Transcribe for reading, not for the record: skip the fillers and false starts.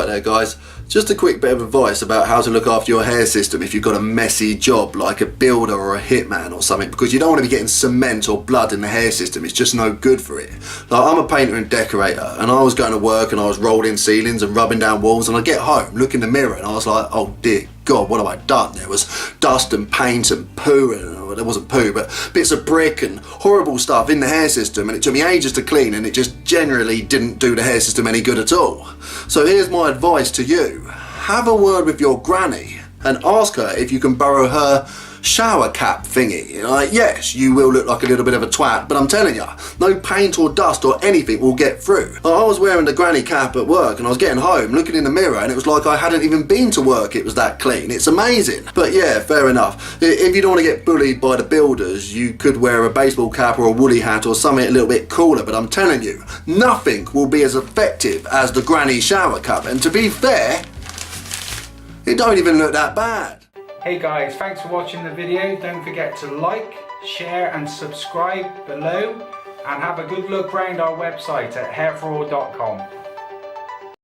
there guys, just a quick bit of advice about how to look after your hair system if you've got a messy job like a builder or a hitman or something, because you don't want to be getting cement or blood in the hair system. It's just no good for it. Like, I'm a painter and decorator, and I was going to work and I was rolling ceilings and rubbing down walls, and I get home, look in the mirror, and I was like, oh dear God, what have I done? There was dust and paint and poo, and well, there wasn't poo, but bits of brick and horrible stuff in the hair system, and it took me ages to clean, and it just generally didn't do the hair system any good at all. So here's my advice to you. Have a word with your granny and ask her if you can borrow her shower cap thingy. Like, yes, you will look like a little bit of a twat, but I'm telling you, no paint or dust or anything will get through. I was wearing the granny cap at work, and I was getting home, looking in the mirror, and it was like I hadn't even been to work. It was that clean. It's amazing. But yeah, fair enough. If you don't want to get bullied by the builders, you could wear a baseball cap or a woolly hat or something a little bit cooler, but I'm telling you, nothing will be as effective as the granny shower cap. And to be fair, it don't even look that bad. Hey guys, thanks for watching the video. Don't forget to like, share and subscribe below, and have a good look round our website at hairforall.com.